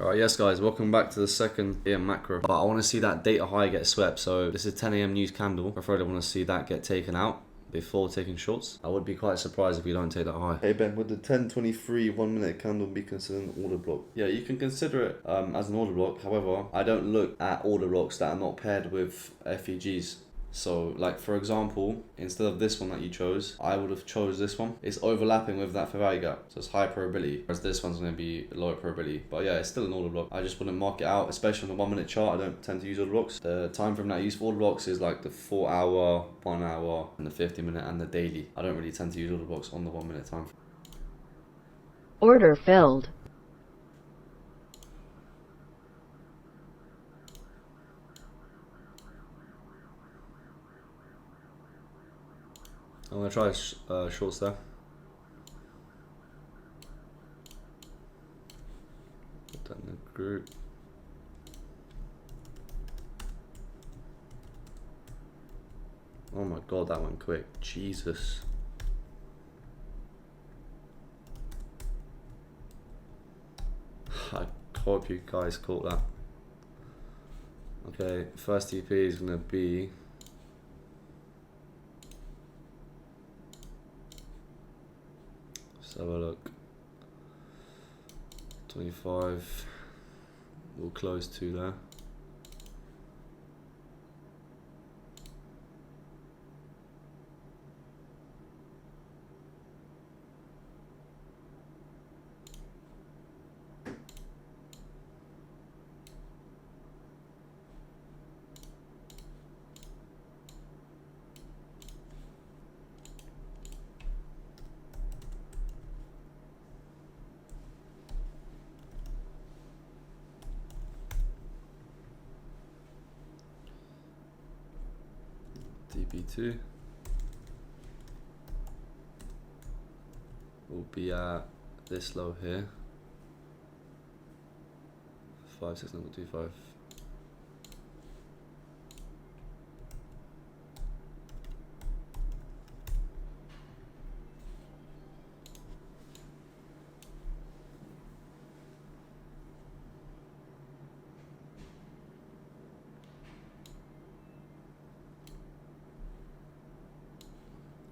Alright, yes guys, welcome back to the second AM macro. But I want to see that data high get swept, so this is 10 AM news candle. I probably want to see that get taken out before taking shorts. I would be quite surprised if we don't take that high. Hey Ben, would the 10:23 1 minute candle be considered an order block? Yeah, you can consider it as an order block. However, I don't look at order blocks that are not paired with FEGs. So, like for example, instead of this one that you chose, I would have chose this one. It's overlapping with that fair value gap, so it's high probability, whereas this one's going to be lower probability. But yeah, it's still an order block. I just wouldn't mark it out, especially on the 1 minute chart. I don't tend to use order blocks. The time frame that I use for order blocks is like the 4 hour, 1 hour, and the 50 minute and the daily. I don't really tend to use order blocks on the 1 minute time frame. Order filled. I'm going to try shorts there. Put that in the group. Oh my god, that went quick. Jesus. I hope you guys caught that. Okay, first TP is going to be... Let's have a look. 25. We'll close 2 there. DP2 will be at this low here, 569.25.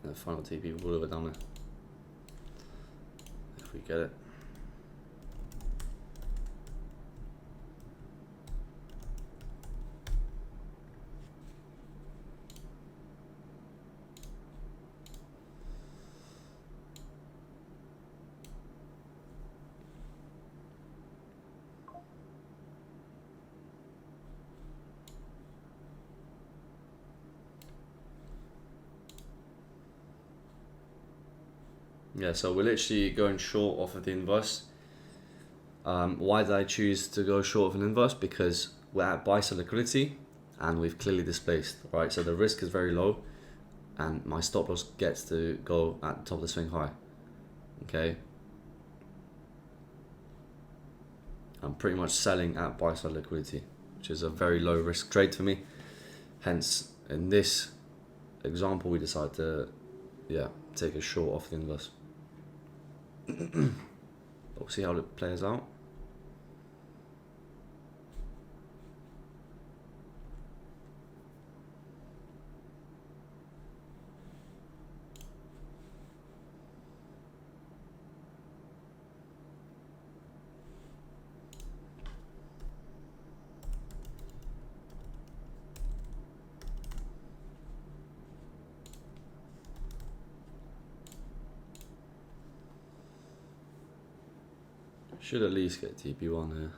The final TP will go down there if we get it. Yeah, so we're literally going short off of the inverse. Why did I choose to go short of an inverse? Because we're at buy side liquidity and we've clearly displaced, right? So the risk is very low and my stop loss gets to go at the top of the swing high, okay? I'm pretty much selling at buy side liquidity, which is a very low risk trade for me. Hence, in this example, we decided to, take a short off the inverse. We'll see how it plays out. Should at least get TP1 here.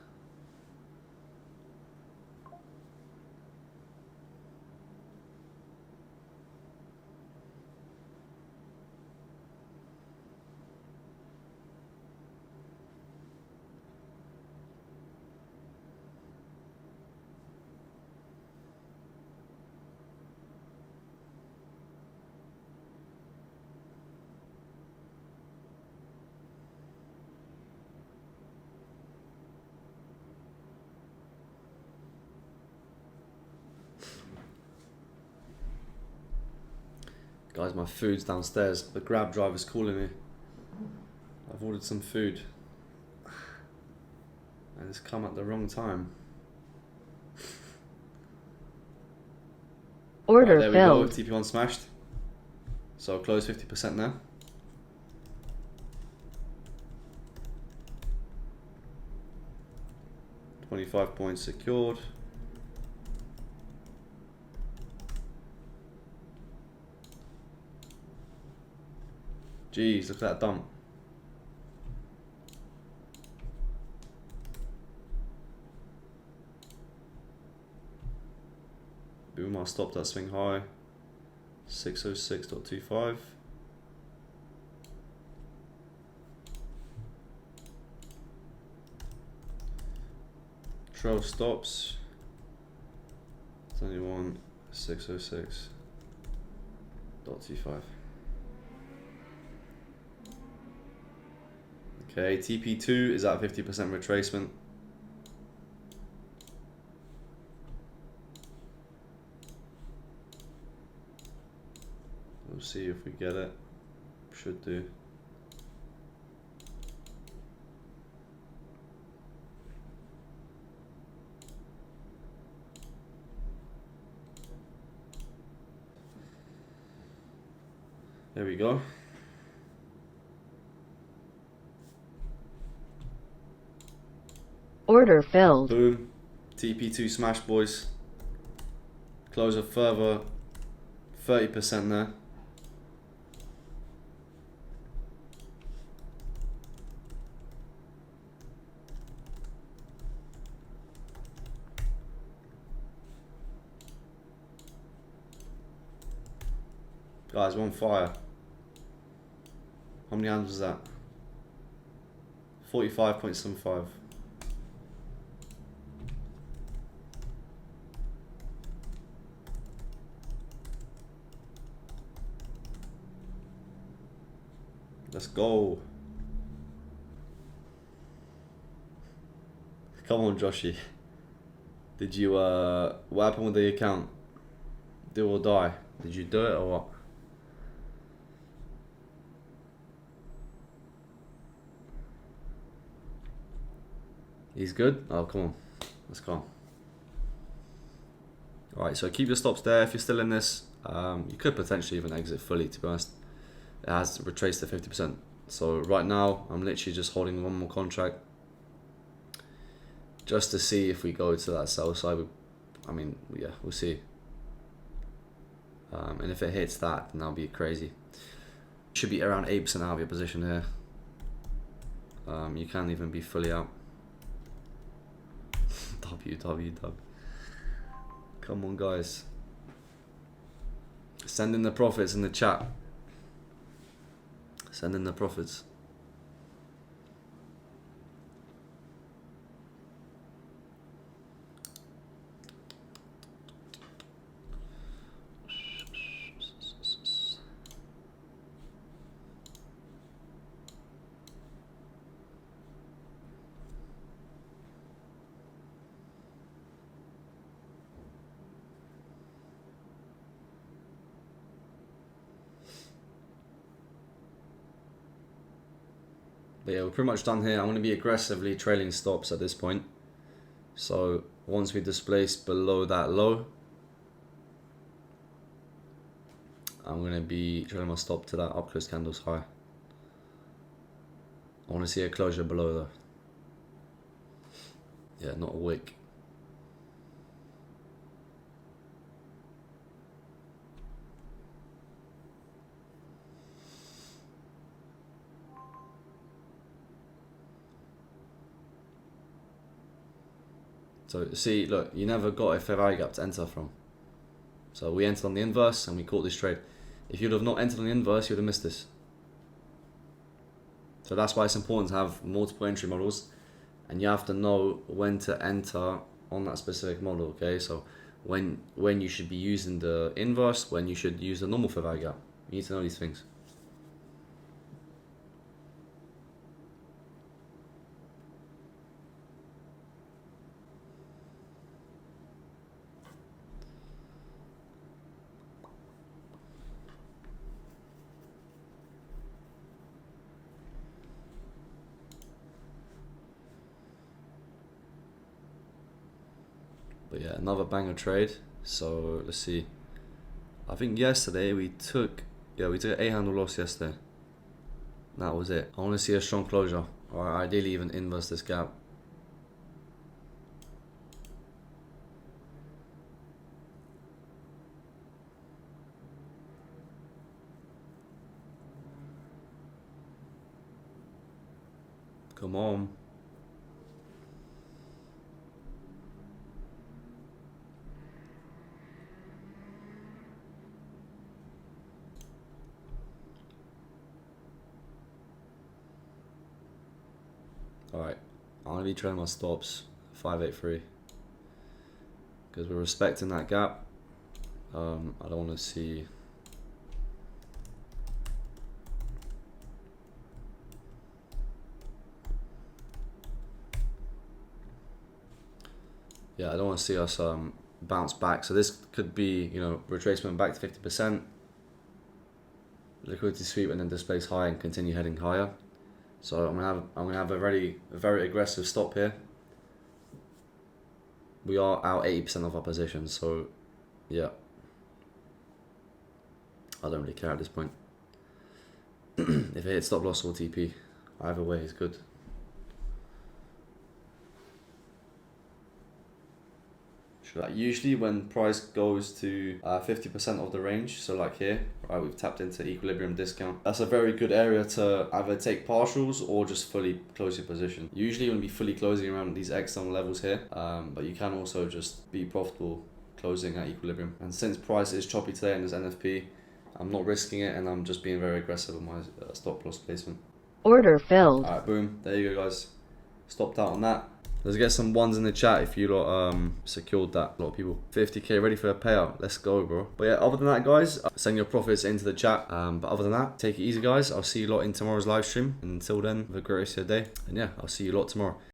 Guys, my food's downstairs. The Grab driver's calling me. I've ordered some food. And it's come at the wrong time. Order there we go, filled. TP1 smashed. So close 50% there. $25 points secured. Jeez, look at that dump. Boom, I'll stop that swing high. 606.25. Trail stops. It's only one 606.25. Okay, TP2 is at 50% retracement. We'll see if we get it. Should do. There we go. Order filled. Boom. TP2 smash, boys. Close a further 30% there. Guys, we're on fire. How many hands was that? 45.75. Let's go. Come on, Joshy. Did you, what happened with the account? Do or die? Did you do it or what? He's good? Oh, come on. Let's go. Alright, so keep your stops there. If you're still in this, you could potentially even exit fully, to be honest. It has retraced to 50%. So right now, I'm literally just holding one more contract. Just to see if we go to that sell side. I mean, yeah, we'll see. And if it hits that, then that'll be crazy. Should be around 8% out of your position here. You can't even be fully out. W. Come on, guys. Send in the profits in the chat. Send in the profits. But yeah, we're pretty much done here. I'm going to be aggressively trailing stops at this point. So once we displace below that low, I'm going to be trailing my stop to that up close candles high. I want to see a closure below though. Yeah, not a wick. So see, look, you never got a fair value gap to enter from. So we entered on the inverse and we caught this trade. If you'd have not entered on the inverse, you'd have missed this. So that's why it's important to have multiple entry models, and you have to know when to enter on that specific model. Okay, so when you should be using the inverse, when you should use the normal fair value gap. You need to know these things. But yeah, another banger trade. So let's see. I think yesterday we took an 8-handle loss yesterday. That was it. I want to see a strong closure, or ideally even inverse this gap. Come on. Alright, I'm going to be trading my stops 583 because we're respecting that gap. I don't want to see. Yeah, I don't want to see us bounce back. So this could be, you know, retracement back to 50%, liquidity sweep, and then displace high and continue heading higher. So I'm gonna have a very aggressive stop here. We are out 80% of our positions, so yeah, I don't really care at this point. If it hits stop loss or TP, either way is good. Usually when price goes to 50% of the range, so like here, right, we've tapped into equilibrium discount. That's a very good area to either take partials or just fully close your position. Usually you want to be fully closing around these external levels here, but you can also just be profitable closing at equilibrium. And since price is choppy today in this NFP, I'm not risking it, and I'm just being very aggressive with my stop loss placement. Order filled. Alright, boom, there you go guys. Stopped out on that. Let's get some ones in the chat if you lot secured that. A lot of people. 50k ready for a payout. Let's go, bro. But yeah, other than that, guys, send your profits into the chat. But other than that, take it easy, guys. I'll see you lot in tomorrow's live stream. And until then, have a great rest of your day. And yeah, I'll see you lot tomorrow.